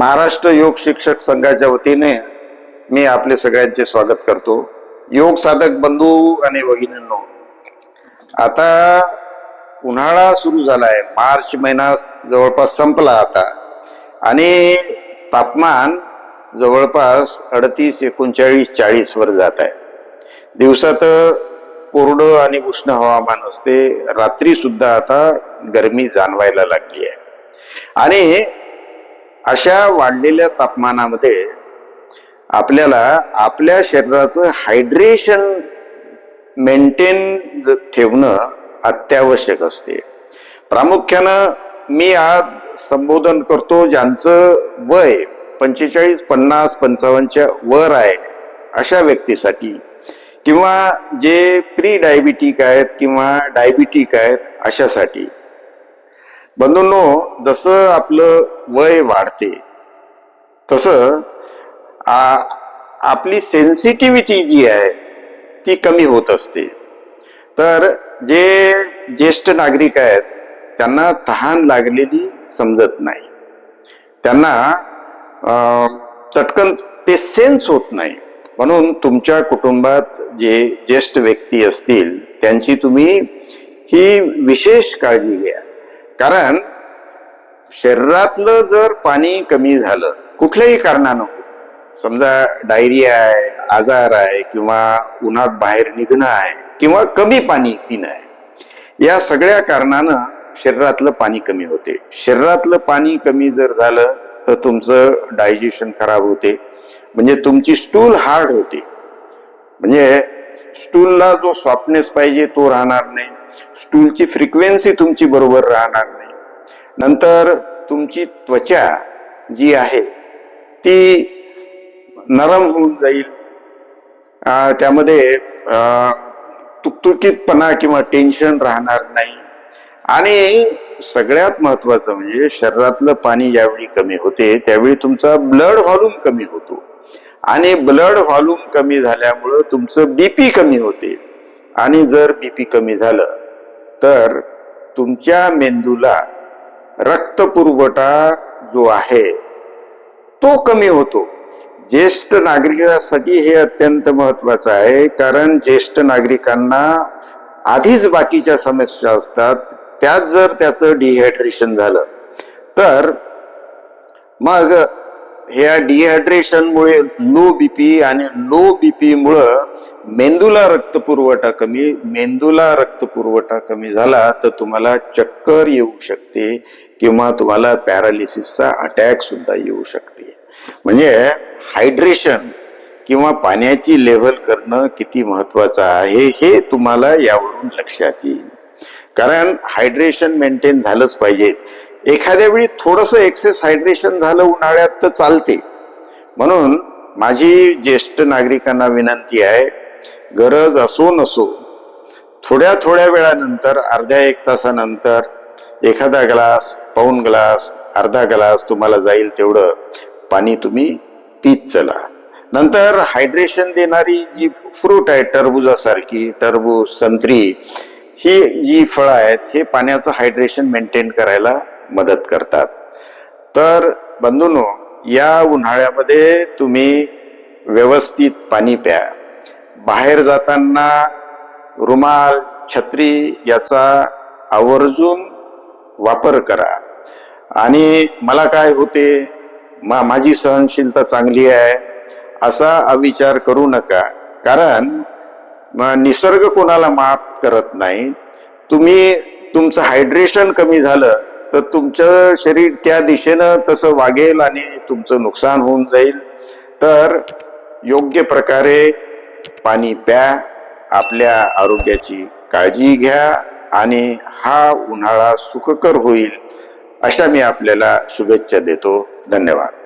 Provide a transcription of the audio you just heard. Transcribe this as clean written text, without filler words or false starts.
महाराष्ट्र योग शिक्षक संघाच्या वतीने मी आपले सगळ्यांचे स्वागत करतो। योग साधक बंधू आणि भगिनींनो, आता उन्हाळा सुरू झालाय, मार्च महिना जवळपास संपला आता आणि तापमान जवळपास 38, 39, 40 वर जात आहे। दिवसात कोरडं आणि उष्ण हवामान असते, रात्री सुद्धा आता गरमी जाणवायला लागली आहे आणि अशा वाढलेल्या तापमानामध्ये आपल्याला आपल्या शरीराचं हायड्रेशन मेंटेन ठेवणं अत्यावश्यक असते। प्रामुख्यानं मी आज संबोधन करतो ज्यांचं वय 45, 50, 55च्या वर आहे अशा व्यक्तीसाठी, किंवा जे प्री डायबिटिक आहेत किंवा डायबिटिक आहेत अशासाठी। बंधूंनो, जसं आपलं वय वाढते तसं आपली सेन्सिटिव्हिटी जी आहे ती कमी होत असते। तर जे ज्येष्ठ नागरिक आहेत त्यांना तहान लागलेली समजत नाही, त्यांना चटकन ते सेन्स होत नाही। म्हणून तुमच्या कुटुंबात जे ज्येष्ठ व्यक्ती असतील त्यांची तुम्ही ही विशेष काळजी घ्या, कारण शरीरातलं जर पाणी कमी झालं कुठल्याही कारणानं, समजा डायरिया आहे, आजार आहे, किंवा उन्हात बाहेर निघणं आहे, किंवा कमी पाणी पिणं आहे, या सगळ्या कारणानं शरीरातलं पाणी कमी होते। शरीरातलं पाणी कमी जर झालं तर तुमचं डायजेशन खराब होते, म्हणजे तुमची स्टूल हार्ड होते, म्हणजे स्टूलला जो सॉफ्टनेस पाहिजे तो राहणार नाही, स्टूलची फ्रिक्वेन्सी तुमची बरोबर राहणार नाही। नंतर तुमची त्वचा जी आहे ती नरम होऊन जाईल, त्यामध्ये तुकतुकीतपणा किंवा टेन्शन राहणार नाही। आणि सगळ्यात महत्वाचं म्हणजे शरीरातलं पाणी ज्यावेळी कमी होते त्यावेळी तुमचा ब्लड व्हॉल्यूम कमी होतो, आणि ब्लड व्हॉल्यूम कमी झाल्यामुळं तुमचं बीपी कमी होते, आणि जर बीपी कमी झालं तर तुमच्या मेंदूला रक्त पुरवठा जो आहे तो कमी होतो। ज्येष्ठ नागरिकांसाठी हे अत्यंत महत्वाचं आहे, कारण ज्येष्ठ नागरिकांना आधीच बाकीच्या समस्या असतात, त्यात जर त्याचं डिहायड्रेशन झालं तर मग ह्या डिहायड्रेशनमुळे लो बीपी, आणि लो बीपी मुळे मेंदूला रक्तपुरवठा कमी, मेंदूला रक्तपुरवठा कमी झाला तर तुम्हाला चक्कर येऊ शकते, किंवा तुम्हाला पॅरालिसिसचा अटॅक सुद्धा येऊ शकते। म्हणजे हायड्रेशन किंवा पाण्याची लेव्हल करणं किती महत्वाचं आहे हे तुम्हाला यावरून लक्षात येईल, कारण हायड्रेशन मेंटेन झालंच पाहिजे। एखाद्या वेळी थोडंसं एक्सेस हायड्रेशन झालं उन्हाळ्यात तर चालते। म्हणून माझी ज्येष्ठ नागरिकांना विनंती आहे, गरज असो नसो थोड्या थोड्या वेळानंतर, अर्ध्या एक तासानंतर एखादा ग्लास, पाऊण ग्लास, अर्धा ग्लास तुम्हाला जाईल तेवढं पाणी तुम्ही पीत चला। नंतर हायड्रेशन देणारी जी फ्रूट आहे, टरबुजासारखी, टरबूज, संत्री, ही जी फळं आहेत हे पाण्याचं हायड्रेशन मेंटेन करायला मदत करतात। तर बंधूंनो, या उन्हाळ्यामध्ये तुम्ही व्यवस्थित पाणी प्या, बाहेर जाताना रुमाल, छत्री याचा आवर्जून वापर करा। आणि मला काय होते, माझी सहनशीलता चांगली आहे असा अविचार करू नका, कारण निसर्ग कोणाला माफ करत नाही। तुम्ही तुमचं हायड्रेशन कमी झालं तर तुमचं शरीर त्या दिशेनं तसं वागेल आणि तुमचं नुकसान होऊन जाईल। तर योग्य प्रकारे पाणी प्या, आपल्या आरोग्याची काळजी घ्या, आणि हा उन्हाळा सुखकर होईल अशा मी आपल्याला शुभेच्छा देतो। धन्यवाद।